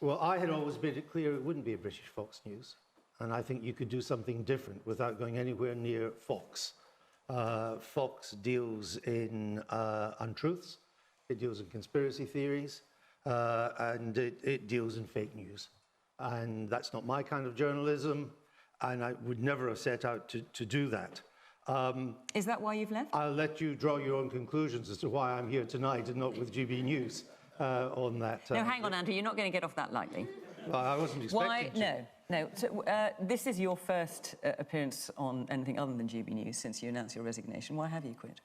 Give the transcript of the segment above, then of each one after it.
Well, I had always made it clear it wouldn't be a British Fox News. And I think you could do something different without going anywhere near Fox. Fox deals in untruths, it deals in conspiracy theories, and it deals in fake news. And that's not my kind of journalism, and I would never have set out to do that. Is that why you've left? I'll let you draw your own conclusions as to why I'm here tonight and not with GB News on that. No, hang on, Andrew, you're not going to get off that lightly. Well, I wasn't expecting to. No. So, this is your first appearance on anything other than GB News since you announced your resignation. Why have you quit?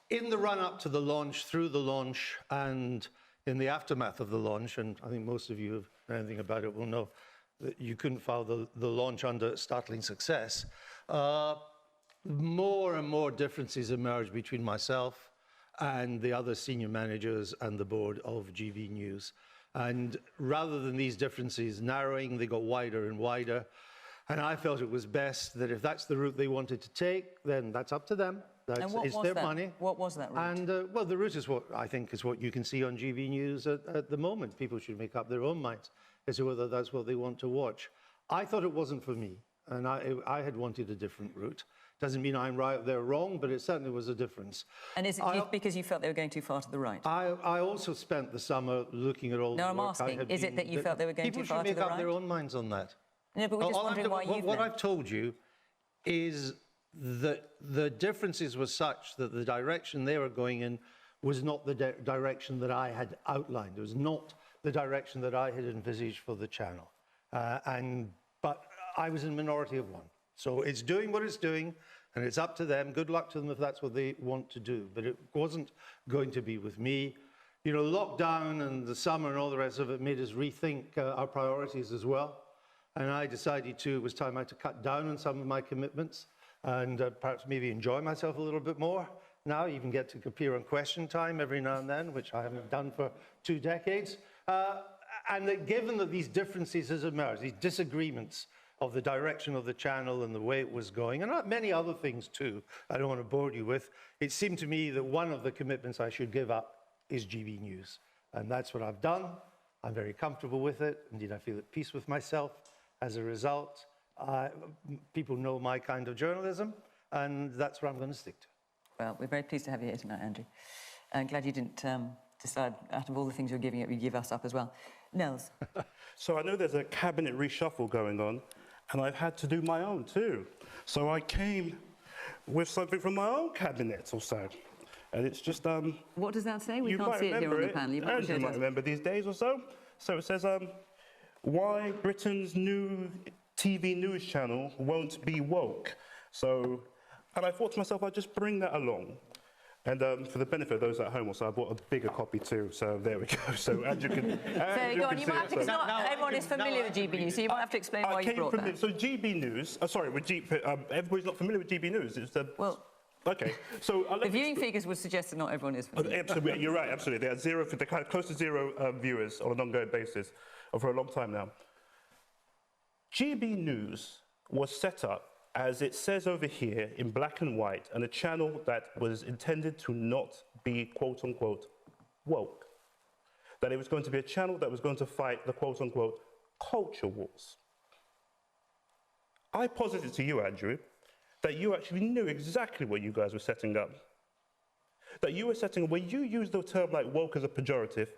In the run-up to the launch, through the launch, and in the aftermath of the launch, and I think most of you who know anything about it will know that you couldn't file the launch under startling success, more and more differences emerged between myself and the other senior managers and the board of GB News. And rather than these differences narrowing, they got wider and wider. And I felt it was best that if that's the route they wanted to take, then that's up to them. It's their money. What was that route? And, well, the route is what I think is what you can see on GB News at the moment. People should make up their own minds as to whether that's what they want to watch. I thought it wasn't for me, and I had wanted a different route. Doesn't mean I'm right, they're wrong, but it certainly was a difference. And is it because you felt they were going too far to the right? I also spent the summer looking at all the work. No, I'm asking, is it that you felt they were going too far to the right? People should make up their own minds on that. No, but we're just wondering why you've left. What I've told you is that the differences were such that the direction they were going in was not the direction that I had outlined. It was not the direction that I had envisaged for the channel. But I was in minority of one. So it's doing what it's doing, and it's up to them. Good luck to them if that's what they want to do. But it wasn't going to be with me. You know, lockdown and the summer and all the rest of it made us rethink our priorities as well. And I decided it was time I had to cut down on some of my commitments and perhaps maybe enjoy myself a little bit more. Now even get to appear on Question Time every now and then, which I haven't done for 2 decades. And that given that these differences has emerged, these disagreements of the direction of the channel and the way it was going, and many other things too, I don't want to bore you with, it seemed to me that one of the commitments I should give up is GB News. And that's what I've done. I'm very comfortable with it. Indeed, I feel at peace with myself as a result. People know my kind of journalism, and that's what I'm going to stick to. Well, we're very pleased to have you here tonight, Andrew. I'm glad you didn't decide, out of all the things you're giving up, you give us up as well. Nels? So I know there's a cabinet reshuffle going on, and I've had to do my own too. So I came with something from my own cabinet or so. And it's just... What does that say? We can't see it here on the panel. You might remember these days or so. So it says, why Britain's new TV news channel won't be woke. So, and I thought to myself, I'd just bring that along. And for the benefit of those at home, also, I bought a bigger copy too, so there we go. So Andrew can... So go on, you might have to, because not everyone is familiar with GB News, so you might have to explain why you brought that. So GB News, sorry, with everybody's not familiar with GB News. It's the... Well... Okay, so... the viewing figures would suggest that not everyone is familiar. Absolutely, you're right, absolutely. They're close to 0 viewers on an ongoing basis for a long time now. GB News was set up, as it says over here, in black and white, and a channel that was intended to not be, quote-unquote, woke. That it was going to be a channel that was going to fight the, quote-unquote, culture wars. I posited to you, Andrew, that you actually knew exactly what you guys were setting up. That you were setting up, when you used the term like woke as a pejorative,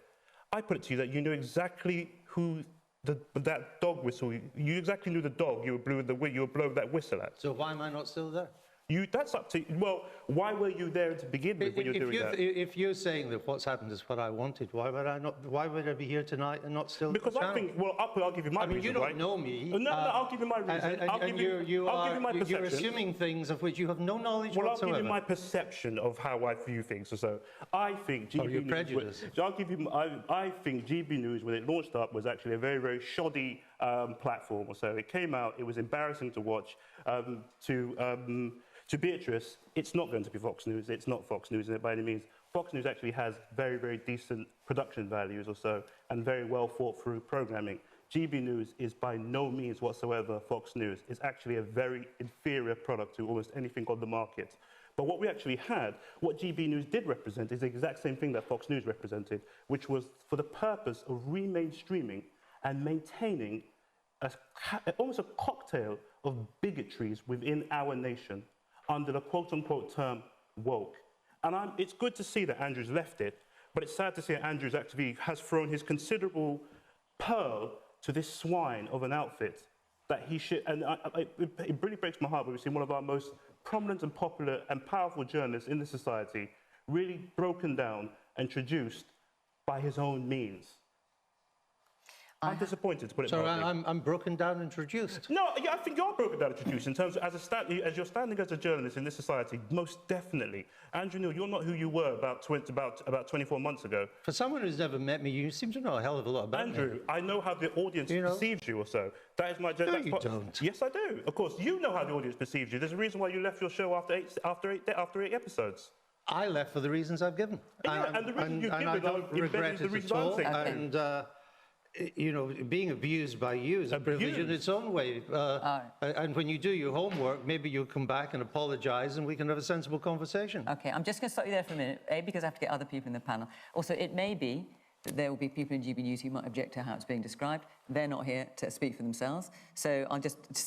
I put it to you that you knew exactly who that dog whistle, you exactly knew the dog you were blowing that whistle at. So why am I not still there? That's up to you. Well, why were you there to begin with when you're doing that? If you're saying that what's happened is what I wanted, why would I be here tonight and not still? Because I think, well, I'll give you my reason, I mean, you don't know me. No, I'll give you my reason. I'll give you my perception. You're assuming things of which you have no knowledge whatsoever. Well, I'll give you my perception of how I view things. So I think GB News... prejudice. I think GB News, when it launched up, was actually a very, very shoddy platform. So it came out, it was embarrassing to watch. To Beatrice, it's not going to be Fox News. It's not Fox News by any means. Fox News actually has very, very decent production values or so, and very well thought through programming. GB News is by no means whatsoever Fox News. It's actually a very inferior product to almost anything on the market. But what we actually had, what GB News did represent, is the exact same thing that Fox News represented, which was for the purpose of re-mainstreaming and maintaining almost a cocktail of bigotries within our nation under the quote-unquote term woke. And it's good to see that Andrew's left it, but it's sad to see that Andrew's actually has thrown his considerable pearl to this swine of an outfit that he should, and it really breaks my heart when we see one of our most prominent and popular and powerful journalists in the society really broken down and traduced by his own means. I'm disappointed, to put it So mildly. I'm broken down and traduced. No, yeah, I think you're broken down and traduced in terms of as you're standing as a journalist in this society, most definitely. Andrew Neil, you're not who you were about 24 months ago. For someone who's never met me, you seem to know a hell of a lot about me. Andrew, I know how the audience You know? perceives you or so. That is my... No, you don't. Yes, I do. Of course, you know how the audience perceives you. There's a reason why you left your show after eight episodes. I left for the reasons I've given. Yeah, and the reasons you've and given I are don't embedded regret in the it reasons at I'm all. saying. Okay. And, you know, being abused by you is a privilege in its own way. And when you do your homework, maybe you'll come back and apologise and we can have a sensible conversation. Okay, I'm just going to stop you there for a minute, A, because I have to get other people in the panel. Also, it may be that there will be people in GB News who might object to how it's being described. They're not here to speak for themselves. So I'll just say